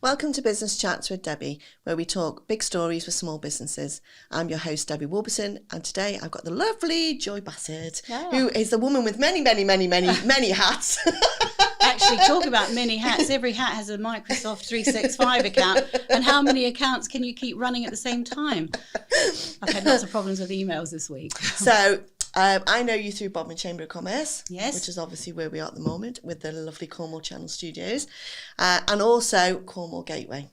Welcome to Business Chats with Debbie, where we talk big stories with small businesses. I'm your host, Debbie Warburton, and today I've got the lovely Joy Bassett, who is the woman with many hats. Actually, talk about many hats. Every hat has a Microsoft 365 account, and how many accounts can you keep running at the same time? I've had lots of problems with emails this week. So, I know you through Bodmin Chamber of Commerce, yes, which is obviously where we are at the moment with the lovely Cornwall Channel Studios, and also Cornwall Gateway,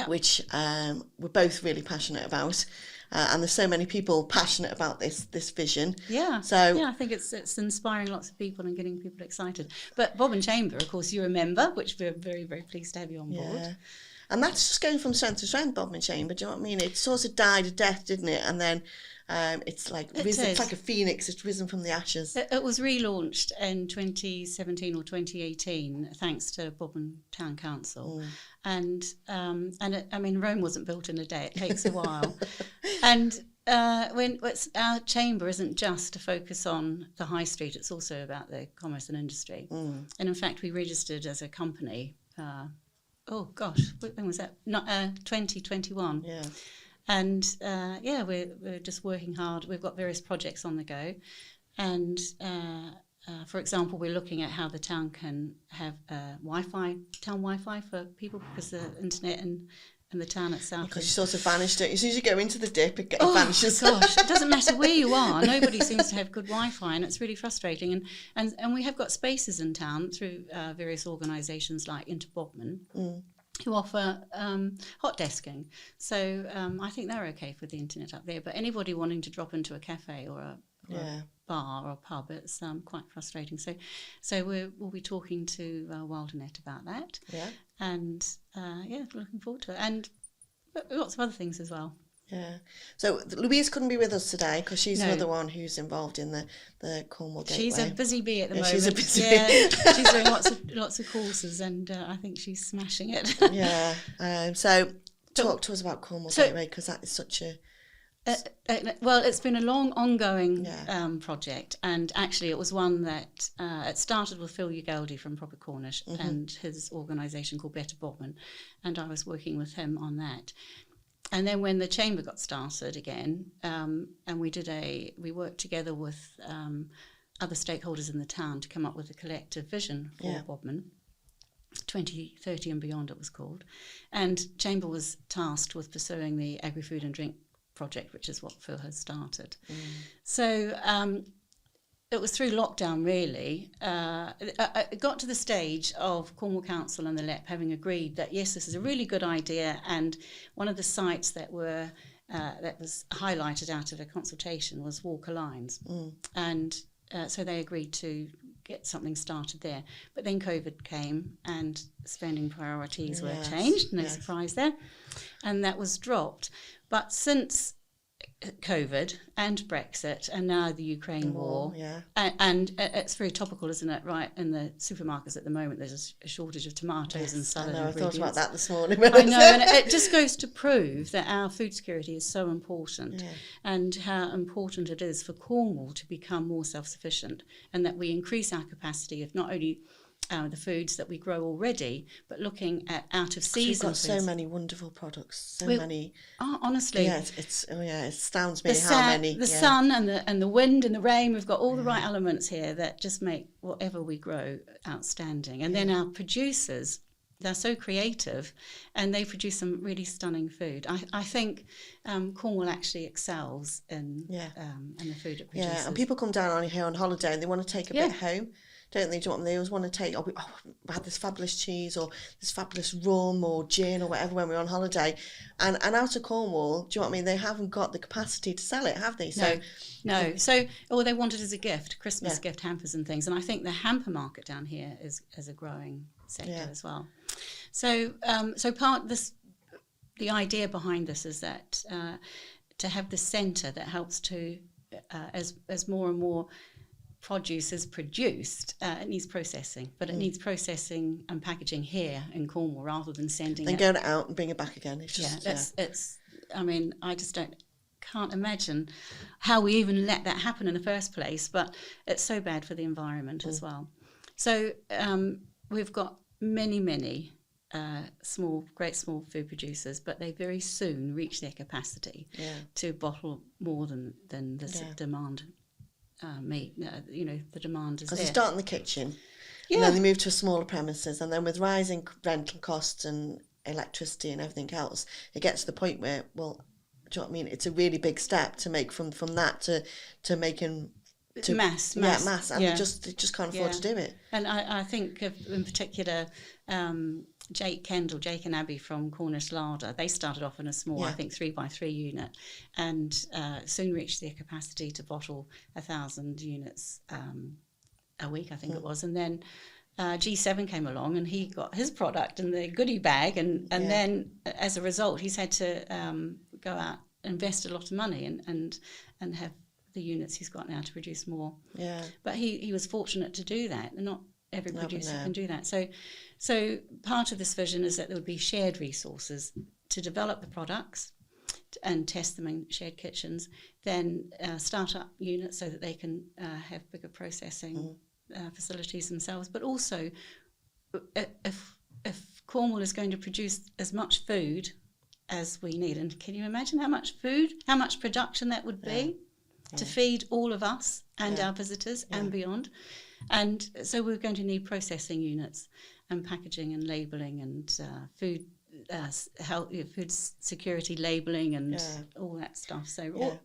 which we're both really passionate about, and there's so many people passionate about this vision. I think it's inspiring lots of people and getting people excited. But Bodmin Chamber, of course, you're a member, which we're very, very pleased to have you on board. Yeah. And that's just going from strength to strength, Bodmin Chamber. Do you know what I mean? It sort of died a death, didn't it? And then it's like it's like a phoenix. It's risen from the ashes. It was relaunched in 2017 or 2018, thanks to Bodmin Town Council. And Rome wasn't built in a day. It takes a while. And our chamber isn't just to focus on the high street. It's also about the commerce and industry. And in fact, we registered as a company. When was that? 2021. Yeah. And we're just working hard. We've got various projects on the go, and for example, we're looking at how the town can have town Wi-Fi for people, because the internet and the town itself. Because you sort of vanished it. As soon as you go into the dip, it vanishes. Gosh, it doesn't matter where you are. Nobody seems to have good Wi-Fi, and it's really frustrating. And we have got spaces in town through various organisations like Bodmin, who offer hot desking. So I think they're okay with the internet up there. But anybody wanting to drop into a cafe or a bar or a pub, it's quite frustrating. So we'll be talking to Wildernet about that. Yeah. And looking forward to it. And lots of other things as well. Yeah. So Louise couldn't be with us today because she's another one who's involved in the Cornwall Gateway. She's a busy bee at the moment. She's a busy bee. She's doing lots of courses, and I think she's smashing it. So talk to us about Cornwall Gateway, because that is such a... it's been a long, ongoing project, and actually it was one that it started with Phil Ugaldi from Proper Cornish and his organisation called Better Bodmin, and I was working with him on that. And then when the chamber got started again, and we worked together with other stakeholders in the town to come up with a collective vision for Bodmin, 2030 and beyond it was called. And chamber was tasked with pursuing the agri-food and drink project, which is what Phil has started. So it was through lockdown, really. It got to the stage of Cornwall Council and the LEP having agreed that, yes, this is a really good idea, and one of the sites that was highlighted out of a consultation was Walker Lines. And so they agreed to get something started there. But then COVID came and spending priorities were changed, no surprise there, and that was dropped. But since COVID and Brexit and now the Ukraine war, and it's very topical, isn't it? Right, in the supermarkets at the moment, there's a shortage of tomatoes and salad ingredients. I thought about that this morning. I know, and it just goes to prove that our food security is so important, and how important it is for Cornwall to become more self-sufficient, and that we increase our capacity of not only the foods that we grow already, but looking at out of season. We've got so many wonderful products, many. Honestly, it astounds me how many. The sun and the wind and the rain. We've got all the right elements here that just make whatever we grow outstanding. And then our producers, they're so creative, and they produce some really stunning food. I think Cornwall actually excels in the food it produces. Yeah, and people come down here on holiday and they want to take a bit home, don't they? They always want to take, we had this fabulous cheese or this fabulous rum or gin or whatever when we're on holiday. And out of Cornwall, do you know what I mean? They haven't got the capacity to sell it, have they? No. So all they want it as a gift, Christmas gift hampers and things. And I think the hamper market down here is a growing sector as well. So the idea behind this is that to have the centre that helps to, as more and more produce is produced, it needs processing, but it needs processing and packaging here in Cornwall rather than sending it. Then going out and bring it back again. It's just, it's. I mean, I just can't imagine how we even let that happen in the first place. But it's so bad for the environment as well. So we've got many great small food producers, but they very soon reach their capacity to bottle more than the demand. The demand is there. Because they start in the kitchen, and then they move to a smaller premises, and then with rising rental costs and electricity and everything else, it gets to the point where, well, do you know what I mean? It's a really big step to make from that to making mass, and they just can't afford to do it. And I think in particular, Jake and Abby from Cornish Larder, they started off in a small, I think 3x3 unit, and soon reached their capacity to bottle 1,000 units a week, I think it was, and then G7 came along and he got his product in the goodie bag, and then as a result he's had to go out and invest a lot of money and have the units he's got now to produce more. Yeah. But he was fortunate to do that, and not every producer can do that. So part of this vision is that there would be shared resources to develop the products and test them in shared kitchens, then start up units so that they can have bigger processing facilities themselves. But also, if Cornwall is going to produce as much food as we need, and can you imagine how much production that would be? To feed all of us and our visitors and beyond. And so we're going to need processing units and packaging and labelling and food security labelling and all that stuff. So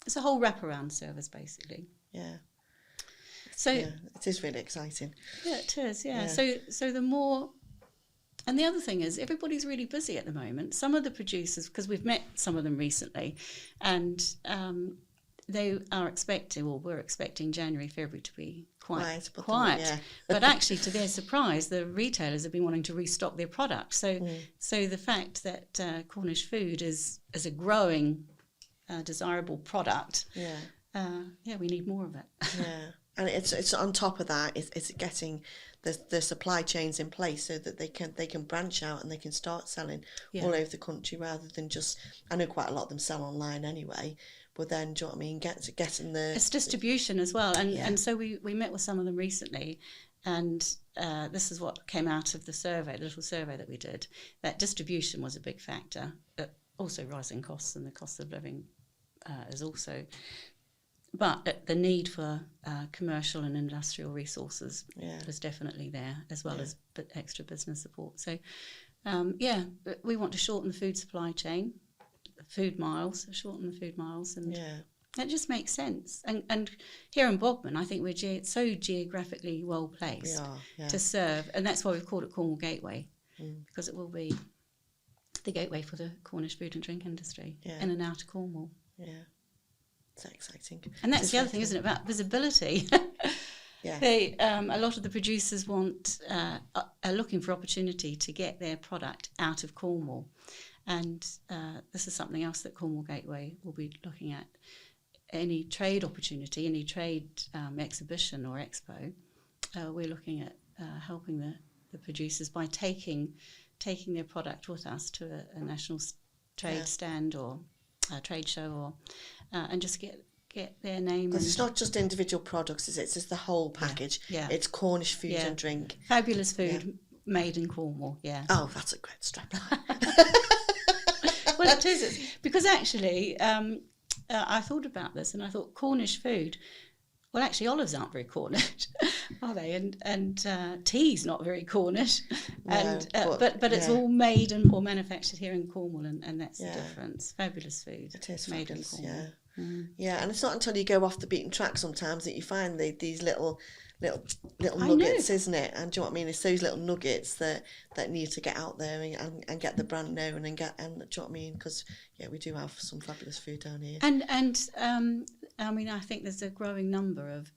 it's a whole wraparound service, basically. Yeah. So it is really exciting. Yeah, it is, yeah. So the more... And the other thing is, everybody's really busy at the moment. Some of the producers, because we've met some of them recently, and... they are expecting, or we're expecting January, February to be quiet. But actually, to their surprise, the retailers have been wanting to restock their product. So the fact that Cornish food is a growing, desirable product, we need more of it. Yeah, and it's on top of that, it's getting the supply chains in place so that they can branch out and they can start selling all over the country rather than just. I know quite a lot of them sell online anyway. But then, do you know what I mean? Getting it's distribution as well, and so we met with some of them recently, and this is what came out of the little survey that we did. That distribution was a big factor, but also rising costs and the cost of living is also. But the need for commercial and industrial resources was definitely there, as well as extra business support. So, we want to shorten the food supply chain. Shorten the food miles, and that just makes sense. And here in Bodmin, I think we're so geographically well placed to serve, and that's why we've called it Cornwall Gateway, because it will be the gateway for the Cornish food and drink industry in and out of Cornwall. Yeah, it's exciting. And that's the other thing, isn't it, about visibility? A lot of the producers are looking for opportunity to get their product out of Cornwall. And this is something else that Cornwall Gateway will be looking at. Any trade opportunity, any trade exhibition or expo, we're looking at helping the producers by taking their product with us to a national trade stand or a trade show, or and just get their name. Because it's not just individual products, it's the whole package. Yeah. It's Cornish food and drink. Fabulous food made in Cornwall, Oh, that's a great strapline. Well, it is. Because actually, I thought about this and I thought Cornish food, well, actually olives aren't very Cornish, are they? And tea's not very Cornish. No, but it's all made or manufactured here in Cornwall, and that's the difference. Fabulous food. It is made fabulous, in Cornwall. Yeah, and it's not until you go off the beaten track sometimes that you find these little nuggets, isn't it? And do you know what I mean? It's those little nuggets that need to get out there and get the brand known and do you know what I mean? Because we do have some fabulous food down here. And I mean, I think there's a growing number of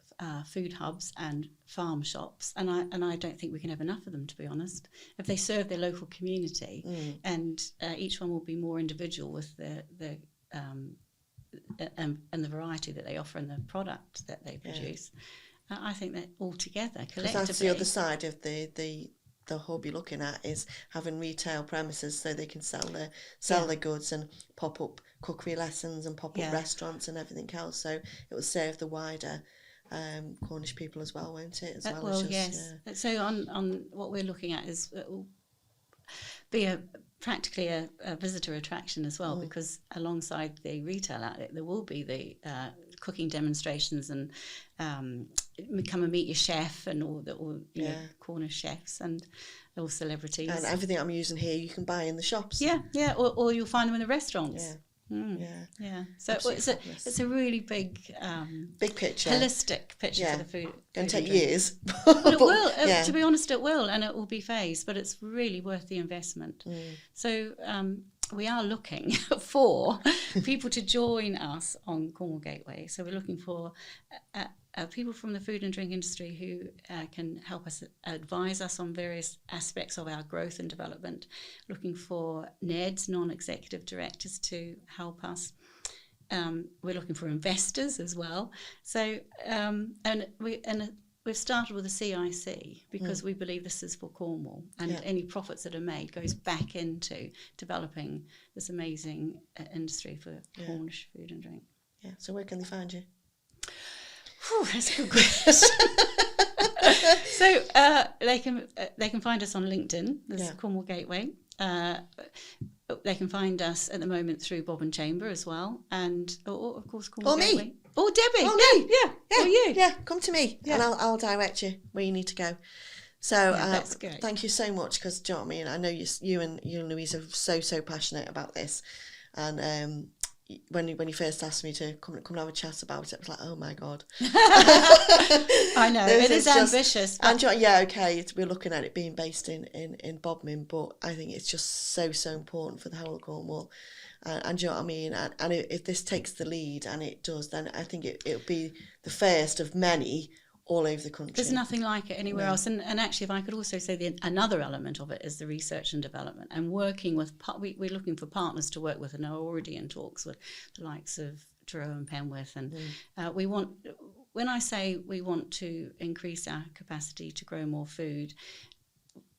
food hubs and farm shops, and I don't think we can have enough of them, to be honest. If they serve their local community, and each one will be more individual with the and the variety that they offer and the product that they produce. I think that all together, collectively. That's the other side of the hub you're looking at, is having retail premises so they can sell their goods and pop up cookery lessons and pop up restaurants and everything else. So it will serve the wider Cornish people as well, won't it? So on what we're looking at is be practically a visitor attraction as well, because alongside the retail outlet there will be the cooking demonstrations and come and meet your chef and all you know, Cornish chefs and all celebrities. And everything I'm using here you can buy in the shops. Yeah, or you'll find them in the restaurants. Yeah. So it's a really big picture, holistic picture for the food. Going to take years. Well, it will. To be honest, it will, and it will be phased, but it's really worth the investment. So we are looking for people to join us on Cornwall Gateway. So we're looking for people from the food and drink industry who can help us, advise us on various aspects of our growth and development. Looking for NEDs, non-executive directors, to help us. We're looking for investors as well. So we've started with a CIC because we believe this is for Cornwall, and any profits that are made goes back into developing this amazing industry for Cornish food and drink. Yeah. So where can they find you? That's a good question. So they can find us on LinkedIn. There's Cornwall Gateway. They can find us at the moment through Bodmin Chamber as well, and of course Cornwall Gateway. Me. Oh, Debbie. Oh, Yeah. Or you. Yeah. Come to me, and I'll direct you where you need to go. So that's good. Thank you so much, because do you know what I mean? I know you and Louise are so passionate about this, and when you first asked me to come and have a chat about it, I was like, oh my God. I know, it is ambitious. And we're looking at it being based in Bodmin, but I think it's just so important for the whole of Cornwall. And do you know what I mean? And if this takes the lead, and it does, then I think it'll be the first of many all over the country. There's nothing like it anywhere else. And actually, if I could also say another element of it is the research and development, and working with, we're looking for partners to work with, and are already in talks with the likes of Truro and Penwith. And when I say we want to increase our capacity to grow more food,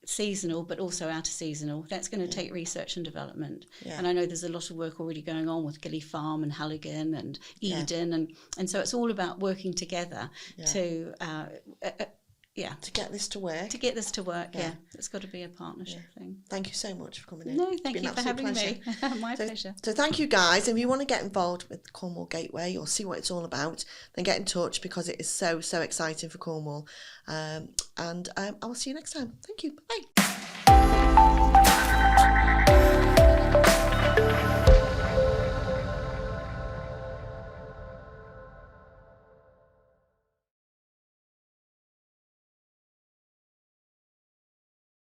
seasonal but also out of seasonal, that's going to take research and development. And I know there's a lot of work already going on with Gilly Farm and Halligan and Eden, and so it's all about working together to get this to work. It's got to be a partnership thing. Thank you so much for coming in. No, thank you for having me. My pleasure. So thank you guys. If you want to get involved with Cornwall Gateway or see what it's all about, then get in touch, because it is so exciting for Cornwall. And I will see you next time. Thank you. Bye.